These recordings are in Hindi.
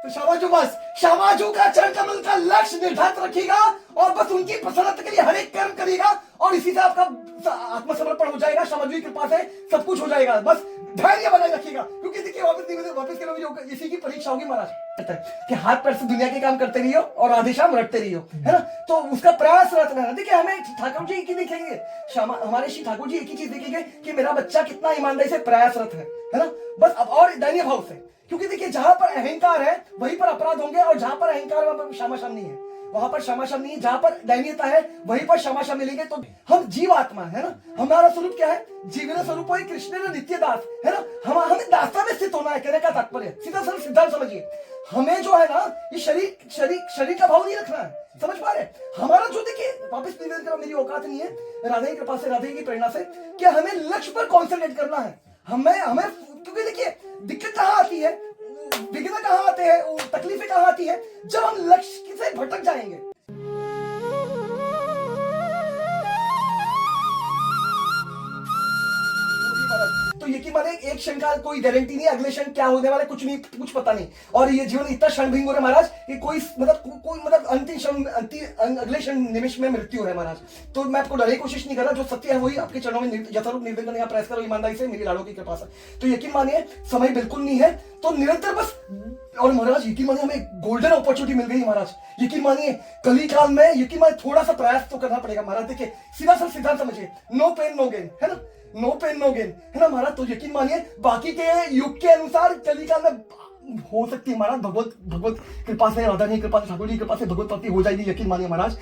तो शामाजू बस शामाजू का चरण कमल का लक्ष्य निर्धारित रखिएगा और बस उनकी प्रसन्नता के लिए हर एक कर्म करिएगा और इसी से आपका आत्मसमर्पण हो जाएगा। शामाजू की कृपा से सब कुछ हो जाएगा। बस धैर्य बनाए रखिएगा, क्योंकि देखिए वापस करोगे इसी की परीक्षा होगी महाराज कि हाथ पैर से दुनिया के काम करते रहियो और आधे शाम रटते रहियो, है ना। तो उसका प्रयास रहता है। देखिए हमें ठाकुर जी की देखेंगे, हमारे श्री ठाकुर जी एक ही चीज देखेंगे कि मेरा बच्चा कितना ईमानदारी से प्रयासरत है ना। बस अब और दैन्य भाव से, क्योंकि देखिए जहां पर अहंकार है वहीं पर अपराध होंगे और जहां पर अहंकार वहां पर क्षमाशम नहीं है, वहां पर क्षमाशम नहीं है। जहां पर दयनीयता है वहीं पर क्षमाशम मिलेंगे। तो हम जीव आत्मा है ना, हमारा स्वरूप क्या है? जीवन स्वरूप है कृष्ण नित्य दास, है ना। हमें दास्ता में स्थित होना है, कहने का तात्पर्य सीधा सरल सिद्धांत समझिए। हमें जो है ना ये शरीर का भाव नहीं रखना है, समझ पा रहे? हमारा जो देखिए वापस निवेदन करो, मेरी औकात नहीं है, राधे की कृपा से राधे की प्रेरणा से क्या हमें लक्ष्य पर कॉन्सेंट्रेट करना है। हमें क्योंकि देखिए दिक्कत कहां आती है, विघ्न कहां आते हैं, तकलीफें कहां आती है? जब हम लक्ष्य से भटक जाएंगे। तो यकीन माने एक क्षण का कोई गारंटी नहीं, अगले क्षण क्या होने वाला है कुछ नहीं, कुछ पता नहीं। और ये जीवन इतना क्षण भंग हो रहा है महाराज कि कोई मतलब अंतिम क्षण अगले क्षण निमिष में मृत्यु है महाराज। तो मैं आपको डरने की कोशिश नहीं कर रहा, जो सत्य है वही आपके चरणों में यथारूप निवेदन करने का प्रयास करो ईमानदारी से, मेरी लाड़ों की कृपा से। तो यकीन मानिए समय बिल्कुल नहीं है, तो निरंतर बस। और महाराज यकीन मानिए हमें गोल्डन अपॉर्चुनिटी मिल गई महाराज। यकीन मानिए कली काल में यकीन मानिए थोड़ा सा प्रयास तो करना पड़ेगा महाराज। देखिए सीधा सा सिद्धांत समझिए, नो पेन नो गेन, है ना, नो पेन नो गेन, है ना महाराज। तो यकीन मानिए बाकी के युग के अनुसार कलिकाल में हो सकती है महाराज भगवत कृपा से, राधा की कृपा से, ठाकुर जी की कृपा से भगवत प्राप्ति हो जाएगी। यकीन मानिए महाराज,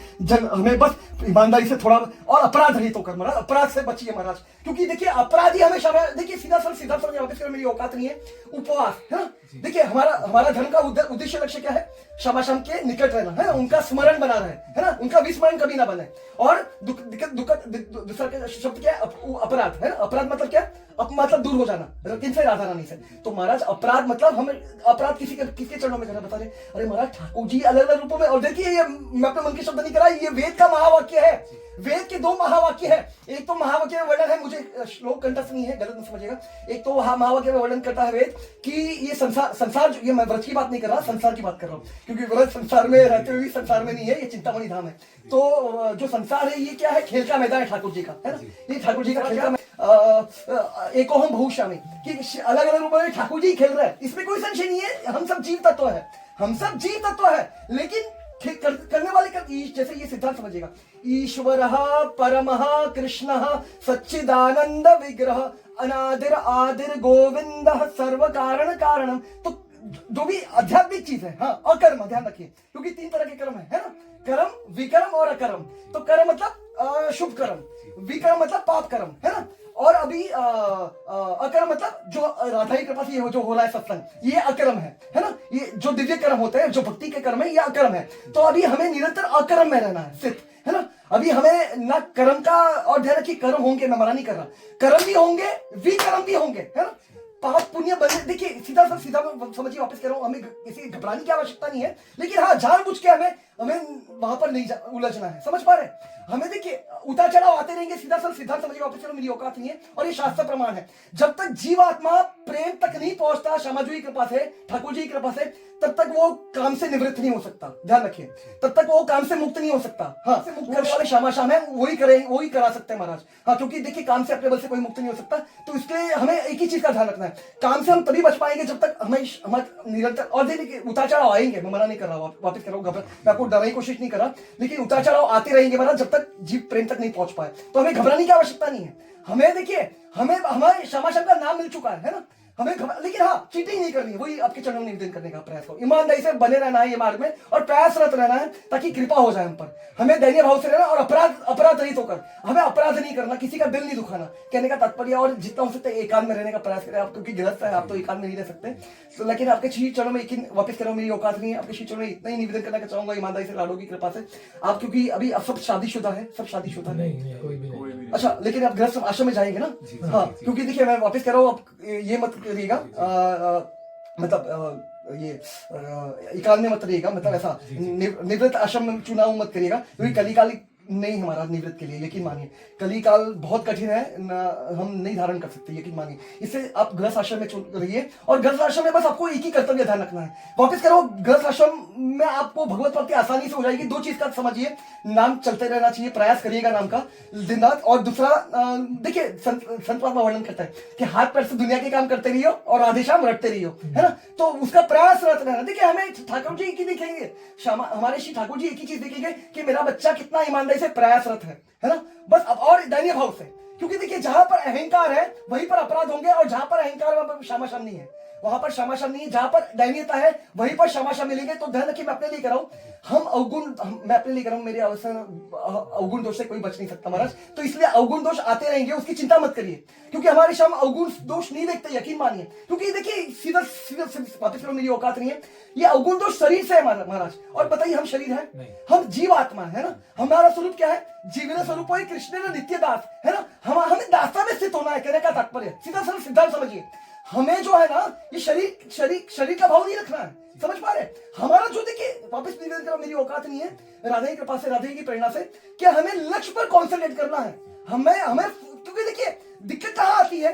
हमें बस ईमानदारी से थोड़ा और अपराध रहित होकर महाराज, अपराध से बचिए महाराज। क्योंकि देखिए अपराधी हमेशा, देखिए सीधा समझ वापस कर, मेरी औकात नहीं है। उपवास है ना, देखिए हमारा धर्म का उद्देश्य लक्ष्य क्या है? क्षमाशम के निकट रहना है, उनका स्मरण बना रहे, है ना, उनका विस्मरण कभी ना बने। और दूसरा शब्द क्या है? अपराध, है ना। अपराध मतलब क्या? मतलब दूर हो जाना किनसे? राधा रानी से। तो महाराज अपराध मतलब हमें अपराध किसके चरणों में करना? बता रहे अरे महाराज ठाकुर जी अलग अलग रूपों में। और देखिए ये मैं अपने मन के शब्द नहीं करा, ये वेद का महावाक्य है। वेद के दो महावाक्य है। एक तो महावाक्य में वर्णन है, मुझे श्लोक कंठस्थ नहीं है, गलत मत समझिएगा। एक तो महावाक्य में वर्णन करता है वेद कि ये संसार ये मैं व्रत की बात नहीं कर रहा, संसार की बात कर रहा हूँ, क्योंकि व्रत संसार में रहते हुए भी संसार में नहीं है, ये चिंतामणि धाम है। तो जो संसार है ये क्या है? खेल का मैदान है ठाकुर जी का, है ना। ये ठाकुर जी का खेल का एक हम भविष्यामी कि अलग अलग रूपों में ठाकुर जी खेल रहे हैं, इसमें कोई संशय नहीं है। हम सब जीव तत्व है, हम सब जीव तत्व है, लेकिन करने वाले का जैसे ये सिद्धांत समझिएगा, ईश्वर परम कृष्ण सच्चिदानंद विग्रह अनादिर आदिर गोविंद सर्व कारण कारणम। तो जो भी आध्यात्मिक चीज है, हाँ, अकर्म, ध्यान रखिए, क्योंकि तीन तरह के कर्म है ना, कर्म, विकर्म और अकर्म। तो कर्म मतलब शुभ कर्म, विकर्म मतलब पाप कर्म, है ना। और अभी अकर्म मतलब जो राधा की कृपा से ये जो हो रहा है सत्संग, ये अकर्म है ना। ये जो दिव्य कर्म होते हैं, जो भक्ति के कर्म है, ये अकर्म है। तो अभी हमें निरंतर अकर्म में रहना है सिर्फ, है ना। अभी हमें ना कर्म का, और ध्यान रखिए कर्म होंगे, मैं मना नहीं कर रहा, कर्म भी होंगे, विकर्म भी होंगे, है ना। पाप पुण्य बने, देखिए सीधा समझिए, वापस कह रहा हूं, हमें किसी घबराने की आवश्यकता नहीं है, लेकिन हाँ जानबूझ के हमें वहां पर नहीं उलझना है, समझ पा रहे हैं? हमें देखिए उतार चढ़ाव आते रहेंगे, सीधा सिद्धांत समझिए, वापस करो, मेरी औकात नहीं है, और ये शास्त्र प्रमाण है। जब तक जीवात्मा प्रेम तक नहीं पहुंचता शामाजी की कृपा से, ठाकुर जी की कृपा से, तब तक वो काम से निवृत्त नहीं हो सकता, ध्यान रखिए, तब तक वो काम से मुक्त नहीं हो सकता। हाँ, से मुक्त करने वाले श्यामाश्याम है, वही करा सकते हैं महाराज। हाँ, क्योंकि देखिए काम से अपने बल से कोई मुक्त नहीं हो सकता। तो इसलिए हमें एक ही चीज का ध्यान रखना है, काम से हम तभी बच पाएंगे जब तक हमें निरंतर, और देखिए उतार चढ़ाव आएंगे, मैं मना नहीं कर रहा, वापस कर रहा हूँ, मैं आपको डरने की कोशिश नहीं कर रहा, लेकिन उतार चढ़ाव आते रहेंगे महाराज जब तक जीव प्रेम तक नहीं पहुंच पाए। तो हमें घबराने की आवश्यकता नहीं है। हमें देखिए हमें श्यामाश्याम का नाम मिल चुका है ना, हमें लेकिन हाँ चीटिंग नहीं करनी है, वही आपके चरणों में निवेदन करने का प्रयास करो। ईमानदारी से बने रहना है ये मार्ग में, और प्रयासरत रहना है ताकि कृपा हो जाए हम पर। हमें दैन्य भाव से रहना और अपराध रहित होकर, हमें अपराध नहीं करना, किसी का दिल नहीं दुखाना, कहने का तात्पर्य। और जितना हो सकता है एकांत में रहने का प्रयास करें आप, क्योंकि गृहस्थ है आप, तो एकांत में नहीं रह सकते। तो लेकिन आपके श्री चरणों में यकीन, वापस करो, मेरी औकात नहीं है, आपके श्री चरणों में इतना ही निवेदन करना चाहूंगा ईमानदारी से, लाडो की कृपा से आप, क्योंकि अभी आप सब शादीशुदा है, सब शादीशुदा नहीं, कोई भी नहीं। अच्छा, लेकिन आप गृहस्थ आश्रम में जाएंगे ना? हाँ, क्योंकि देखिए मैं वापस कह रहा हूँ, आप ये मत करिएगा, मतलब ये एकांत में मत रहिएगा, मतलब ऐसा निवृत्त आश्रम में चुनाव मत करिएगा, क्योंकि कलिकाल नहीं हमारा निवृत्त के लिए, यकीन मानिए कली काल बहुत कठिन है ना, हम नहीं धारण कर सकते, यकीन मानिए। इससे आप गृहस्थ आश्रम में रहिए, और गृहस्थ आश्रम में बस आपको एक ही कर्तव्य ध्यान रखना है, वापस करो गृहस्थ आश्रम में आपको भगवत प्राप्ति आसानी से हो जाएगी। दो चीज का समझिए, नाम चलते रहना चाहिए, प्रयास करिएगा नाम का दिन रात। और दूसरा देखिए संत महात्मा वर्णन करता है कि हाथ पैर से दुनिया के काम करते रहियो और आधे शाम रटते रहियो, है ना, तो उसका प्रयास रहना। देखिए हमें ठाकुर जी की देखेंगे, हमारे श्री ठाकुर जी एक ही चीज देखेंगे कि मेरा बच्चा कितना ईमानदारी से प्रयासरत है ना, बस। अब और दैन्य भाव से, क्योंकि देखिए जहां पर अहंकार है वहीं पर अपराध होंगे, और जहां पर अहंकार वहां पर क्षमाशाम नहीं है, वहां पर क्षमाशाम नहीं है। जहां पर दैन्यता है वहीं पर क्षमाशाम मिलेंगे। तो ध्यान रखिए, मैं अपने लिए कर रहा हूं, मैं अपने लिए कर रहा हूं, मेरे अवगुण दोष से कोई बच नहीं सकता महाराज, तो इसलिए अवगुण दोष आते रहेंगे, उसकी चिंता मत करिए, क्योंकि हमारे शाम अवगुण दोष नहीं देखते, यकीन मानिए। क्योंकि देखिए सीधा सीधा वापस करो, मेरी औकात नहीं है, ये अवगुण दोष शरीर से है महाराज। और बताइए हम शरीर है, हम जीव आत्मा है ना, हमारा स्वरूप क्या है, जीवन स्वरूप ही कृष्ण ने नित्य दास है ना, हमें दास्ता में स्थित होना है, कहने का तात्पर्य सीधा सरल सिद्धांत समझिए। हमें जो है ना ये शरीर का भाव नहीं रखना है, समझ पा रहे? हमारा जो देखिए वापस निवेदन करो, मेरी औकात नहीं है, राधा की कृपा से, राधा की प्रेरणा से, कि हमें लक्ष्य पर कॉन्सेंट्रेट करना है। हमें क्योंकि देखिए दिक्कत कहां आती है,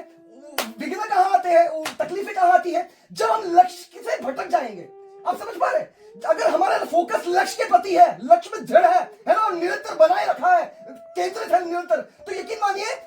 विघ्न कहां आते हैं, तकलीफें कहां आती है, जब हम लक्ष्य से भटक जाएंगे। आप समझ पा रहे? अगर हमारा फोकस लक्ष्य के प्रति है, लक्ष्य में दृढ़ है ना, और निरंतर बनाए रखा है, केंद्रित है निरंतर, तो यकीन मानिए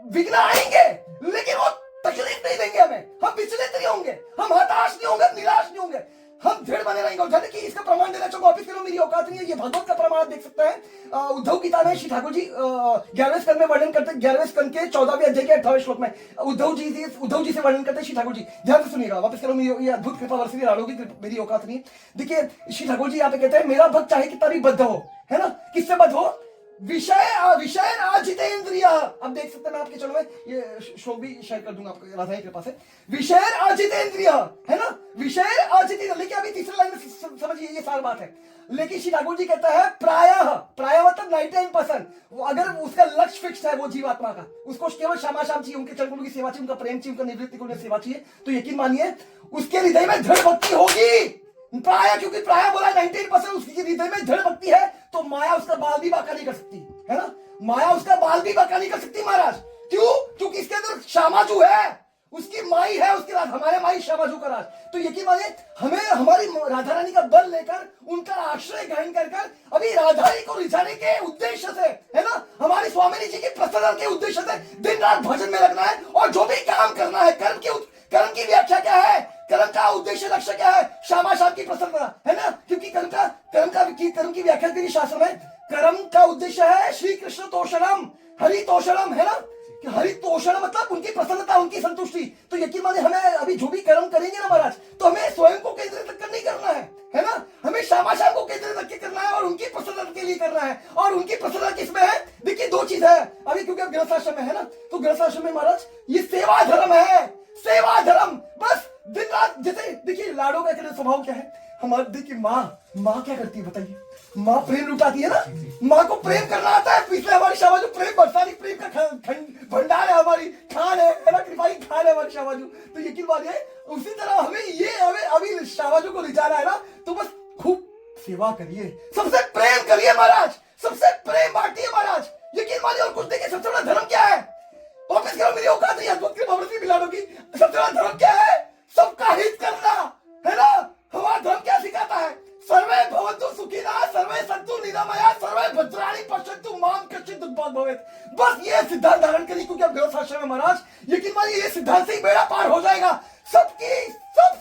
विघ्न आएंगे लेकिन वो तकलीफ नहीं देंगे हमें, हम विचलित नहीं होंगे, हम हताश नहीं होंगे, निराश नहीं होंगे, हम दृढ़ बने रहेंगे। और कि इसका प्रमाण देना चाहूंगा, वापिस करो, मेरी औकात नहीं है, ये भागवत का प्रमाण देख सकते हैं। उद्धव गीता में श्री ठाकुर जी 11वें स्कंद में वर्णन करते हैं, 11वें स्कंद के 14वें अध्याय के 18वें श्लोक में उद्धव जी से वर्णन करते हैं श्री ठाकुर जी। ध्यान से सुनिएगा, वापस करो, मेरी ये अद्भुत कृपा वर्षी राणों की, मेरी औकात नहीं। देखिए श्री ठाकुर जी यहाँ पे कहते हैं, मेरा भक्त चाहे कितना भी बद्ध हो, है ना, किससे बद्ध हो, विषय अजितेंद्रिय। अब देख सकते हैं, मैं आपके चलो में ये श्लोक भी शेयर कर दूंगा आपको राधा की कृपा से। विषय अजितेंद्रिय है ना, विषय अजितेंद्रिय, लेकिन अभी तीसरे लाइन में समझिए ये सारी बात है। लेकिन श्री ठाकुर जी कहता है प्रायः मतलब 99%, अगर उसका लक्ष्य फिक्स है वो जीवात्मा का, उसको केवल क्षमा शाम चाहिए, उनके चरणों की सेवा चाहिए, उनका प्रेम चाहिए, उनका निवृत्ति को सेवा चाहिए, तो यकीन मानिए उसके हृदय में दृढ़ भक्ति होगी। प्राय, क्योंकि प्राय बोला 99% उसकी हृदय में दृढ़ भक्ति है, तो माया उसका बाल भी बांका नहीं कर सकती, है ना, माया उसका बाल भी बांका नहीं कर सकती महाराज। क्यों? क्योंकि इसके अंदर श्यामाजू है, उसकी माई है, उसके बाद हमारे माई श्यामाजू का राज। तो यकीन मानिए हमें हमारी राधा रानी का बल लेकर, उनका आश्रय ग्रहण कर अभी राधा रानी को रिझाने के उद्देश्य से, है ना, हमारी स्वामी जी की प्रसन्न के उद्देश्य से दिन रात भजन में लगना है, और जो भी काम करना है, कर्म की व्याख्या क्या है, कर्म का उद्देश्य लक्ष्य क्या है, श्यामा शाम की प्रसन्नता, है ना, क्योंकि कर्म की व्याख्या करी शास्त्र में, कर्म का उद्देश्य है श्री कृष्ण तोषणम, हरि तोषणम, है ना, कि हरि तोषण मतलब उनकी प्रसन्नता, उनकी संतुष्टि। तो यकीन मानिए हमें अभी जो भी कर्म करेंगे ना महाराज, तो हमें स्वयं को केंद्रित रखकर नहीं करना है ना, हमें श्यामा शाम को केंद्रित रख के करना है, और उनकी प्रसन्नता के लिए करना है। और उनकी प्रसन्नता किसमें है? देखिए दो चीज है अभी, क्योंकि अब गृहस्थ आश्रम में है ना, तो गृहस्थ आश्रम में महाराज ये सेवा धर्म है, सेवा धर्म, बस दिन रात। जैसे देखिए लाडो का स्वभाव क्या है हमारे, देखिए माँ क्या करती है बताइए, माँ प्रेम लुटाती है ना, माँ को प्रेम करना आता है। पिछले हमारी शाबाजू प्रेम बरसाती, प्रेम का भंडार है, हमारी खान है ना, कृपाई खान है हमारी शाबाजू। तो यकीन मानिए उसी तरह हमें अभी शाबाजू को ले जाना है ना, तो बस खूब सेवा करिए, सबसे प्रेम करिए महाराज, सबसे प्रेम बांटिए महाराज, यकीन मानिए। और कुछ देखिए सबसे बड़ा धर्म क्या है, वापस करो, मेरी औकात नहीं, अद्भुत की प्रवृत्ति मिलानों की, सबसे बड़ा धर्म क्या है? सबका हित करना, है ना। हमारा धर्म क्या सिखाता है? सर्वे भवन्तु सुखिनः, सर्वे सन्तु निरामयाः, सर्वे भद्राणि पश्यन्तु मां कश्चित् दुःखभाग् भवेत्। बस ये सिद्धांत धारण करिए, क्योंकि अब गृहस्थ आश्रम में महाराज यकीन मानिए ये सिद्धांत से ही बेड़ा पार हो जाएगा। सब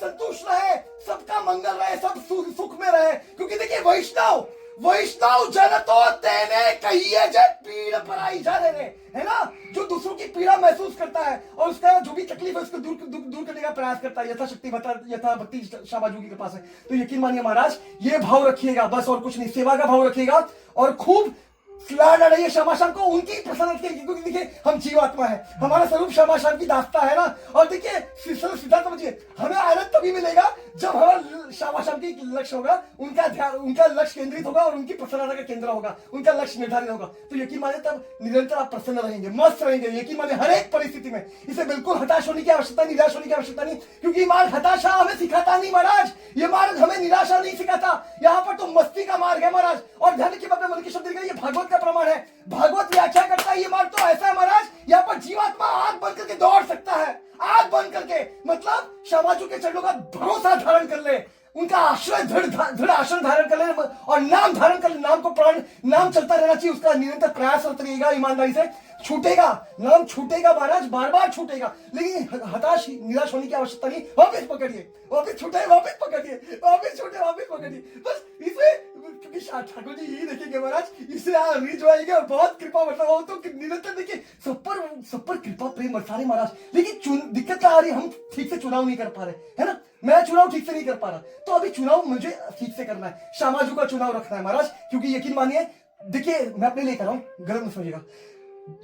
संतुष्ट रहे, सबका मंगल रहे, सब सुख में रहे। क्योंकि देखिए वैष्णव जन तो तेने कहिए जे पीड़ पराई जाने रे, है ना, जो दूसरों की पीड़ा महसूस करता है और उसका जो भी तकलीफ है उसको दूर करने का प्रयास करता है, यथाशक्ति यथा भक्ति शाबाजू के पास है। तो यकीन मानिए महाराज ये भाव रखिएगा बस, और कुछ नहीं, सेवा का भाव रखिएगा, और खूब लाड रहिए श्यामा शाम को, उनकी प्रसन्नता के, क्योंकि देखिए हम जीवात्मा है, हमारा स्वरूप श्यामा शाम की दास्ता है ना। और देखिए सिद्धांत समझिए, हमें आनंद तभी मिलेगा जब हमारा श्यामा शाम की लक्ष्य होगा, उनका ध्यान, उनका लक्ष्य केंद्रित होगा, और उनकी प्रसन्नता का केंद्र होगा, उनका लक्ष्य निर्धारित होगा। तो यकीन मानिए तब निरंतर आप प्रसन्न रहेंगे, मस्त रहेंगे, यकीन मानिए हर एक परिस्थिति में। इसे बिल्कुल हताश होने की आवश्यकता, निराश होने की आवश्यकता नहीं, क्योंकि मार्ग हताशा हमें सिखाता नहीं महाराज, ये मार्ग हमें निराशा नहीं सिखाता, यहाँ पर तो मस्ती का मार्ग है महाराज। और ध्यान रखिए, अपने मन की शब्द, ये भागवत का प्रमाण है। भागवत व्याख्या करता है ये मार्ग तो ऐसा है महाराज, यहाँ पर जीवात्मा आंख बंद करके दौड़ सकता है, आंख बंद करके, मतलब श्यामाजू के चरणों का भरोसा धारण कर ले, उनका आश्रय दृढ़ आश्रय धारण कर ले और नाम धारण कर ले, नाम को प्राण, नाम चलता रहना चाहिए, उसका निरंतर प्रयास होता रहेगा, ईमानदारी से छूटेगा, नाम छूटेगा महाराज, बार बार छूटेगा, लेकिन हताश निराश होने की आवश्यकता नहीं। वापिस पकड़िए, वापिस छूटे, वापिस पकड़िए, वापिस छूटे, वापिस पकड़िए, बस इसे, क्योंकि ठाकुर जी यही देखेंगे महाराज, इसे रीच आएंगे और बहुत कृपा मतलब वो तो निरंतर देखिए सब पर कृपा प्रेम बरसा रहे महाराज। लेकिन दिक्कत क्या आ रही, हम ठीक से चुनाव नहीं कर पा रहे, है ना, मैं चुनाव ठीक से नहीं कर पा रहा, तो अभी चुनाव मुझे ठीक से करना है, श्यामाजू का चुनाव रखना है महाराज, क्योंकि यकीन मानिए, देखिए मैं अपने लिए कर रहा हूं, गलत मत समझिएगा,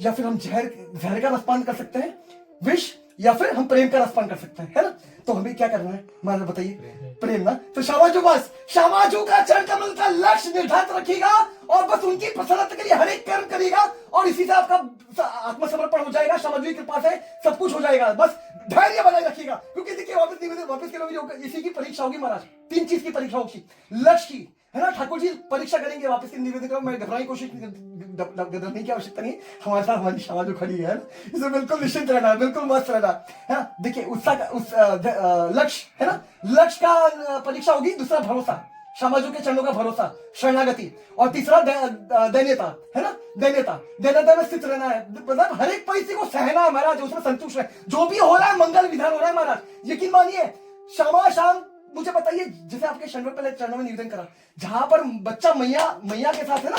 या फिर हम जहर का रसपान कर सकते हैं, विष, या फिर हम प्रेम का रसपान कर सकते हैं, है ना, तो हमें क्या करना है महाराज बताइए, प्रेम ना, तो श्यामाजू बस श्यामाजू का चरण कमल का लक्ष्य निर्धारित रखिएगा और बस उनकी प्रसन्नता के लिए हर एक कर्म करिएगा और इसी से आपका आत्मसमर्पण हो जाएगा, श्यामाजू की कृपा से सब कुछ हो जाएगा, बस धैर्य बनाए रखिएगा, क्योंकि देखिए वापस के लोग इसी की परीक्षा होगी महाराज, 3 चीज की परीक्षा होगी, लक्ष्य की, है ना, ठाकुर जी परीक्षा करेंगे, वापस के निवेदन करो, मैं घबराने की कोशिश घबराने की आवश्यकता नहीं, हमारे साथ हमारी श्यामाजू खड़ी है, इसे बिल्कुल निश्चित रहना, बिल्कुल मस्त रहना, है ना, देखिए लक्ष्य, है ना, लक्ष्य का परीक्षा होगी, दूसरा भरोसा, श्यामाजू के चरणों का भरोसा, शरणागति, और तीसरा दैन्यता, है ना, दैन्यता में स्थित रहना है, मतलब हर एक परिस्थिति को सहना है महाराज, उसमें संतुष्ट है, जो भी हो रहा है मंगल विधान हो रहा है महाराज, यकीन मानिए, शाम मुझे बताइए, जैसे आपके चरणों में निवेदन करा, जहां पर बच्चा मैया के साथ है ना,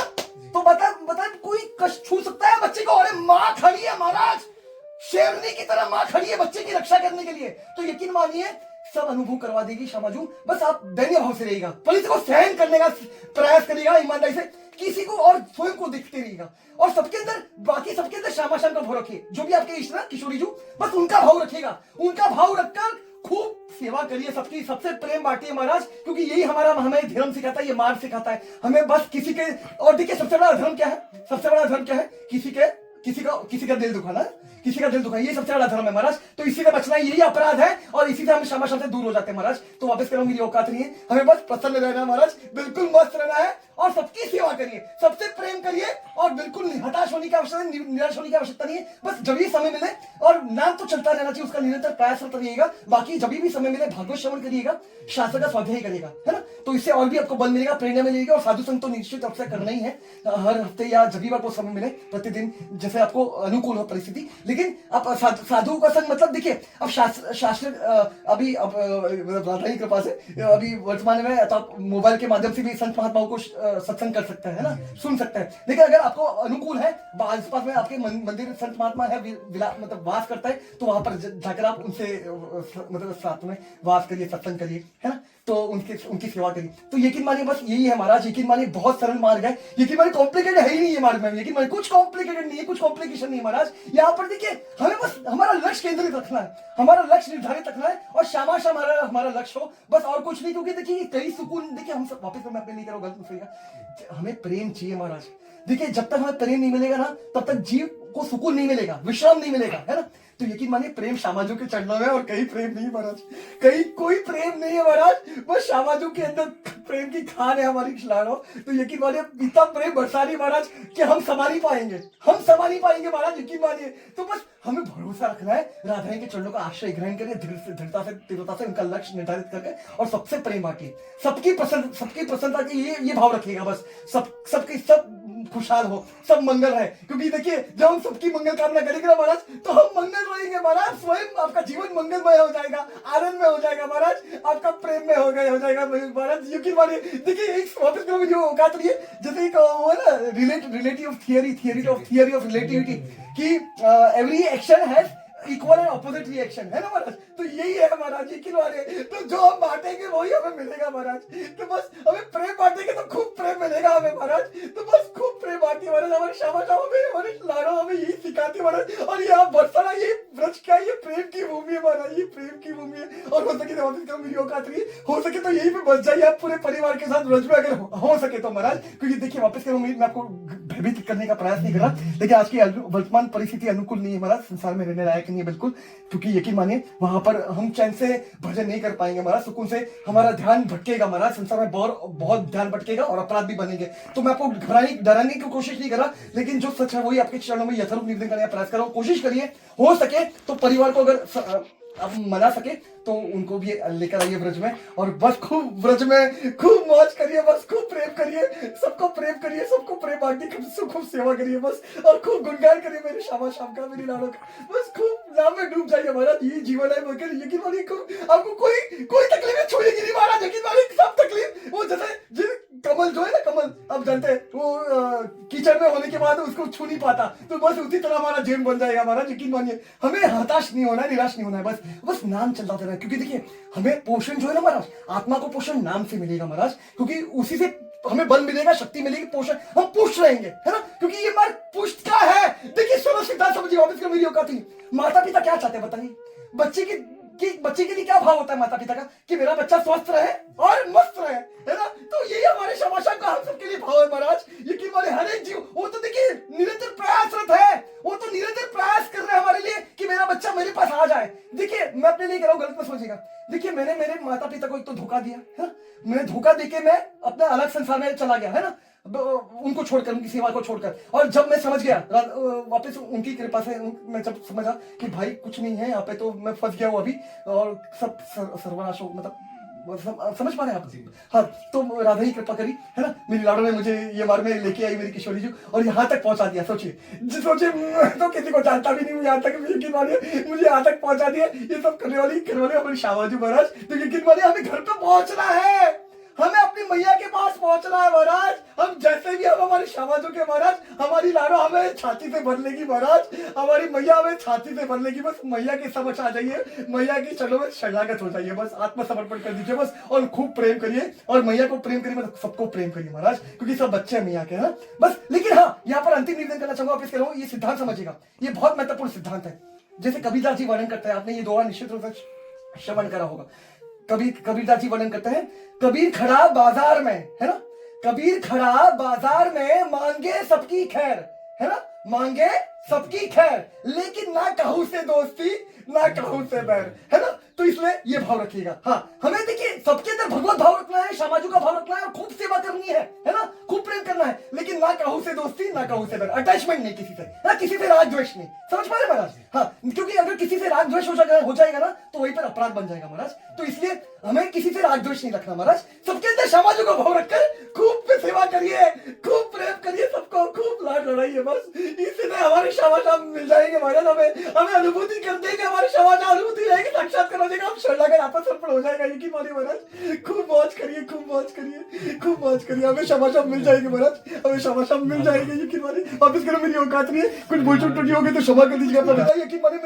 तो बता कोई कष्ट छू सकता है बच्चे को, अरे माँ खड़ी है महाराज, शेरनी की तरह माँ खड़ी है बच्चे की रक्षा करने के लिए, तो यकीन मानिए सब अनुभव करवा देगी श्यामाजू, बस आप दैन्य भाव से रहिएगा, परिस्थिति को सहन करने का प्रयास करिएगा ईमानदारी से, किसी को और स्वयं को देखते रहिएगा, और सबके अंदर श्यामा का भाव रखिए, जो भी आपके इष्ट ना किशोरी जी, बस उनका भाव रखिएगा, उनका भाव रखकर खूब सेवा करिए, सबकी सबसे प्रेम बांटिए महाराज, क्योंकि यही हमें धर्म सिखाता है, ये मार्ग सिखाता है हमें, बस किसी के, और देखिए सबसे बड़ा धर्म क्या है, किसी का दिल दुखाना, किसी का दिल दुखा, ये सबसे बड़ा धर्म है महाराज, तो इसी से बचना यही अपराध है, और इसी से हम श्यामा से दूर हो जाते हैं महाराज, तो वापस करो मेरी औकात नहीं है, हमें बस प्रसन्न रहना महाराज, बिल्कुल मस्त रहना है, और सबकी सेवा करिए, सबसे प्रेम करिए, और बिल्कुल हताश होने की आवश्यकता नहीं, निराश होने की आवश्यकता नहीं है, बस जब भी समय मिले, और नाम तो चलता रहना चाहिए, उसका निरंतर प्रयास करता रहिएगा, बाकी जब भी समय मिले भागवत श्रवण करिएगा, शास्त्र का स्वाध्याय करिएगा, है ना, तो इससे और भी आपको बल मिलेगा, प्रेरणा मिलेगी, और साधु संत तो निश्चित रूप से करना ही है, हर हफ्ते या जब भी आपको समय मिले, प्रतिदिन जैसे आपको अनुकूल हो परिस्थिति, लेकिन आप साधु का संग, मतलब देखिए अब शास्त्र अभी राधा की कृपा से अभी वर्तमान में तो आप मोबाइल के माध्यम से भी संत महात्माओं को सत्संग कर सकते हैं ना, सुन सकते हैं, लेकिन अगर आपको अनुकूल है, आसपास में आपके मंदिर संत महात्मा है, मतलब वास करता है, तो वहां पर जाकर आप उनसे मतलब साथ में वास करिए, सत्संग करिए, है ना, तो उनकी सेवा करिए, तो यकीन मानिए बस यही है महाराज, यकीन मानिए बहुत सरल मार्ग है, यकीन मानिए कॉम्प्लिकेटेड है ही नहीं ये मार्ग में, यकीन मानिए कुछ कॉम्प्लिकेटेड नहीं है, कुछ कॉम्प्लिकेशन नहीं महाराज, यहाँ पर देखिए हमें बस हमारा लक्ष्य केंद्रित रखना है, हमारा लक्ष्य निर्धारित रखना है, और श्यामा हमारा लक्ष्य हो, बस और कुछ नहीं, क्योंकि देखिए कई सुकून, देखिए हम सब वापस मैं अपने नहीं करूँ, गलत नहीं, हमें प्रेम चाहिए महाराज, देखिए जब तक हमें प्रेम नहीं मिलेगा ना, तब तक जीव को सुकून नहीं मिलेगा, विश्राम नहीं मिलेगा, है ना, तो यकीन मानिए प्रेम श्यामाजू के चरणों में, और कहीं प्रेम नहीं महाराज, कहीं कोई प्रेम नहीं है महाराज, बस श्यामाजू के अंदर प्रेम की खान है हमारी खिलाड़ो, तो यकीन मानिए इतना प्रेम बरसा रही महाराज कि हम समा नहीं पाएंगे महाराज, यकीन मानिए, तो बस हमें भरोसा रखना है, राधारानी के चरणों का आश्रय ग्रहण करिए, दृढ़ता से तीव्रता से उनका लक्ष्य निर्धारित करके, और सबसे प्रेम बांटिए, सबकी प्रसन्नता की ये भाव रखिएगा, बस सब खुशहाल हो, सब मंगल है, क्योंकि देखिए जब हम सबकी मंगल कामना करेंगे ना महाराज, तो हम मंगल रहेंगे महाराज, स्वयं आपका जीवन मंगलमय हो जाएगा, आनंद में हो जाएगा महाराज, आपका प्रेम में हो जाएगा महाराज, यकीन मानिए, देखिए एक वापस करो जो औकात रही है, जैसे एक वो है ना रिलेटिव थियरी ऑफ रिलेटिविटी, कि every action has equal and opposite reaction, है ना महाराज, तो यही है महाराज, यकीन मानिए, तो जो हम बांटेंगे वही हमें मिलेगा महाराज, तो बस हमें प्रेम बांटेंगे तो खूब प्रेम मिलेगा हमें महाराज, तो बस खूब प्रेम बांटिए महाराज, हमारे श्यामा में हमारे लाड़ो हमें यही सिखाती महाराज, और ये आप बरसाना, ये ब्रज क्या, ये प्रेम की भूमि है महाराज, ये प्रेम की भूमि है, और हो सके तो वापस करो मेरी औकात रही, हो सके तो यहीं पे बच जाइए आप पूरे परिवार के साथ ब्रज में, अगर हो सके तो महाराज, क्योंकि देखिए वापस करो मैं आपको भयभीत करने का प्रयास नहीं कर रहा, लेकिन आज की वर्तमान परिस्थिति अनुकूल नहीं है महाराज, संसार में रहने लायक नहीं है बिल्कुल, क्योंकि यकीन मानिए वहां पर हम चैन से भजन नहीं कर पाएंगे महाराज, सुकून से हमारा ध्यान भटकेगा महाराज, संसार में बहुत ध्यान भटकेगा और अपराध भी बनेंगे। तो मैं आपको डराने की कोशिश नहीं कर रहा, लेकिन जो सच है वही आपके चरणों में यथारूप निवेदन करने का प्रयास कर रहा हूं। कोशिश करिए हो सके तो परिवार को अगर आप मना सके तो उनको भी लेकर आइए ब्रज में, और बस खूब ब्रज में खूब मौज करिए, बस खूब प्रेम करिए, सबको प्रेम करिए, सबको प्रेम बांटिए, खूब सेवा करिए बस, और खूब गुणगान करिए मेरे श्यामा श्याम का, मेरी लाडो का, बस खूब नाम में डूब जाइए महाराज। ये जीवन है मगर यकीन मानिए आपको कोई तकलीफ छोड़ेगी नहीं महाराज, यकीन मानिए सब तकलीफ वो जैसे कमल जो है ना, कमल आप जानते हैं वो कीचड़ में होने के बाद उसको छू नहीं पाता, तो बस उसी तरह हमारा जीवन बन जाएगा महाराज। यकीन मानिए हमें हताश नहीं होना है, निराश नहीं होना है, बस नाम चलता रहना है, क्योंकि देखिए हमें पोषण जो है ना महाराज, आत्मा को पोषण नाम से मिलेगा महाराज, क्योंकि उसी से हमें बल मिलेगा, शक्ति मिलेगी, पोषण हम पुष्ट रहेंगे, है ना, क्योंकि ये मार्ग पुष्ट का है। देखिए सुनो सिद्धांत समझिए, वापस का मेरी औकात थी। माता पिता क्या चाहते हैं बताइए, बच्चे के लिए क्या भाव होता है माता पिता का, कि मेरा बच्चा स्वस्थ रहे और मस्त रहे, है ना, तो यही हमारे क्षमाशा का हम सबके लिए भाव है महाराज। यकीन मानिए हर एक जीव वो तो देखिए निरंतर प्रयासरत है, वो तो निरंतर प्रयास कर रहे हैं हमारे लिए कि मेरा बच्चा मेरे पास आ जाए। देखिए मैं अपने लिए कह रहा हूँ, गलत मत समझिएगा, देखिए मैंने मेरे माता पिता को एक तो धोखा दिया है, मैंने धोखा देके मैं अपने अलग संसार में चला गया, है ना, उनको छोड़कर, उनकी सेवा को छोड़कर, और जब मैं समझ गया वापस उनकी कृपा से मैं जब समझा कि भाई कुछ नहीं है यहाँ पे, तो मैं फंस गया हूँ अभी और सब सर्वनाश हो, मतलब समझ पा रहे हैं आप? हाँ, तो राधा ही कृपा करी, है ना, मेरी लाडो ने मुझे ये मार में लेके आई मेरी किशोरी जी, और यहाँ तक पहुंचा दिया। सोचिए तो किसी को जानता भी नहीं हूँ, यहाँ तक यकीन मानिए मुझे यहाँ तक पहुंचा दिया। ये सब करने वाली हमारी शाबाजू महाराज, तो यकीन मानिए हमें घर पे पहुंचना है, हमें अपनी मैया के पास पहुंचना है महाराज। हम जैसे भी हम हमारी शाबाजों के महाराज, हमारी लाडो हमें छाती से भर लेगी महाराज, हमारी मैया हमें छाती से भर लेगी। बस मैया के समक्ष आ जाइए, मैया की चरणों में शरणागत हो जाइए, बस आत्मसमर्पण कर दीजिए बस, और खूब प्रेम करिए, और मैया को प्रेम करिए, मतलब सबको प्रेम करिए महाराज, क्योंकि सब बच्चे मैया के हैं बस। लेकिन हाँ, यहाँ पर अंतिम निवेदन करना चाहूंगा, वापस कह रहा हूँ, ये सिद्धांत समझिएगा, ये बहुत महत्वपूर्ण सिद्धांत है। जैसे कबीरदास जी वर्णन करते हैं, आपने ये दोहा निश्चित रूप से श्रवण करा होगा। कबीरदास जी वर्णन करते हैं, कबीर खड़ा बाजार में, है ना, कबीर खड़ा बाजार में मांगे सबकी खैर, है ना, मांगे सबकी खैर, लेकिन ना कहूं से दोस्ती ना कहूं से बैर, है ना, तो इसलिए ये भाव रखिएगा। हाँ, हमें देखिए सबके अंदर भगवत भाव रखना है, समाजों का भाव रखना है, और खूब सेवा करनी है ना, खूब प्रेम करना है, लेकिन ना कहूं से दोस्ती ना कहूं से बैर, अटैचमेंट नहीं किसी से, ना किसी से राग द्वेष नहीं, समझ पा रहे महाराज? हाँ, क्योंकि अगर किसी से राग द्वेष हो जाएगा ना, तो वहीं पर अपराध बन जाएगा महाराज। तो इसलिए हमें किसी से राग द्वेष नहीं रखना महाराज, सबके अंदर समाजों का भाव रखकर खूब सेवा करिए, खूब प्रेम करिए, सबको खूब लाड लड़ाइए, बस इसी में हमारे समाचार मिल जाएंगे महाराज। हमें अनुभूति कर देंगे, हमारे समाचार अनुभूति रहेगी, साक्षात्कार हो जाएगा, हम शरणागत आपस अर्पण हो जाएगा। यकीन मानिए महाराज, खूब मौज करिए, खूब मौज करिए, खूब मौज करिए, हमें समाचार मिल जाएंगे महाराज, हमें समाचार मिल जाएंगे। यकीन मानिए, वापिस करो, मेरी औकात नहीं है, कुछ बोल चुट टूटी होगी तो क्षमा कर दीजिएगा। यकीन मानिए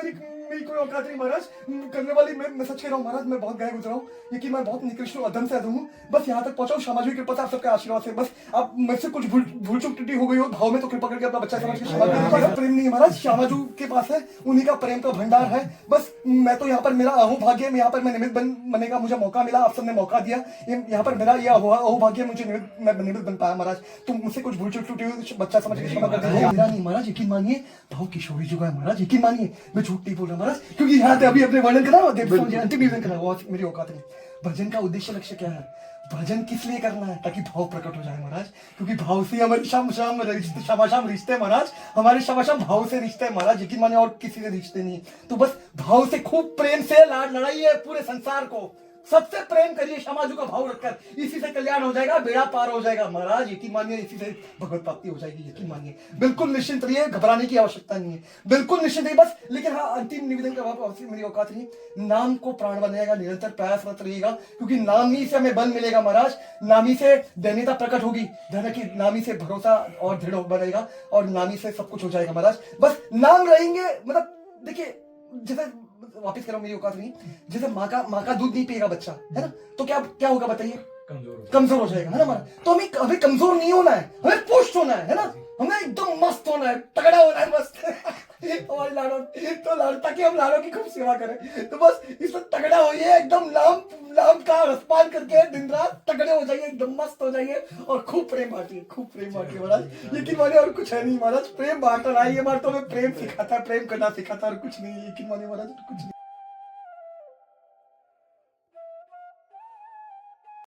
मेरी कोई औकात नहीं महाराज करने वाली, मैं सच कह रहा हूँ महाराज, मैं बहुत गए गुजरा हूँ, यकीन मैं बहुत निकृष्ट हूँ, अधम से अधम हूँ, बस यहाँ तक पहुंचा हूँ सामाजिक कृपा से, आप सबके आशीर्वाद से। बस आप मुझसे कुछ भूल चूक टूटी हो गई हो भाव में, तो कृपा करके अपना बच्चा समझ के क्षमा करिए। प्रेम नहीं है महाराज, श्यामाजू के पास है, उन्हीं का प्रेम का भंडार है। बस मैं तो यहाँ पर मेरा अहोभाग्य, यहाँ पर मैं निमित्त बनने का मुझे मौका मिला, आप सबने मौका दिया, यहाँ पर मेरा यह अहोभाग्य, मुझे निमित्त बन पाया महाराज। तो मुझसे कुछ भूल चूक टूटी हुई बच्चा समझ के क्षमा कर दीजिए। मेरा नहीं महाराज, यकीन मानिए भाव किशोरी जी का है महाराज, यकीन मानिए मैं झूठ नहीं बोल रहा महाराज, क्योंकि यहाँ अभी अपने वर्णन करा, अंतिम निवेदन करा, वो मेरी औकात नहीं। भजन का उद्देश्य लक्ष्य क्या है, भजन किस लिए करना है, ताकि भाव प्रकट हो जाए महाराज, क्योंकि भाव से हमारी शाम रिश्ते महाराज, हमारे शाम भाव से रिश्ते महाराज, यकीन मानिए और किसी से रिश्ते नहीं। तो बस भाव से खूब प्रेम से लाड लड़ाइए, पूरे संसार को सबसे प्रेम करिए, समाजों का भाव रखकर, इसी से कल्याण हो जाएगा, बेड़ा पार हो जाएगा महाराज। यकीन मानिए इसी से भगवत प्राप्ति हो जाएगी, यकीन मानिए, बिल्कुल निश्चिंत रहिए, घबराने की आवश्यकता नहीं है, बिल्कुल निश्चिंत रहिए बस। लेकिन हाँ, अंतिम निवेदन का भाव मेरी औकात नहीं, नाम को प्राण बनाएगा, निरंतर प्रयासरत रहिएगा, क्योंकि नाम ही से हमें बल मिलेगा महाराज, नाम ही से दैन्यता प्रकट होगी, धन की नाम ही से भरोसा और दृढ़ बनेगा, और नाम ही से सब कुछ हो जाएगा महाराज। बस नाम रहेंगे, मतलब देखिए जैसे वापिस करो, मेरी औकात नहीं, जैसे माँ का दूध नहीं पिएगा बच्चा, है ना, तो क्या होगा बताइए, कमजोर हो जाएगा, है ना हमारा। तो हमें कमजोर नहीं होना है, हमें पुष्ट होना है ना, हमें एकदम मस्त होना है, तगड़ा होना है, मस्त हमारे लाड़ो, तो ताकि हम लाड़ो की खूब सेवा करें। तो बस इसमें तगड़ा होइए, एकदम नाम नाम का रसपान करके दिन रात तगड़े हो जाइए, एकदम मस्त हो जाइए और खूब प्रेम बांटिए, खूब प्रेम बांटिए महाराज। यकीन मानिए और कुछ है नहीं महाराज, प्रेम बांटना, ये बार तो हमें प्रेम सिखाता है, प्रेम करना सिखाता है और कुछ नहीं, यकीन मानिए महाराज, कुछ नहीं।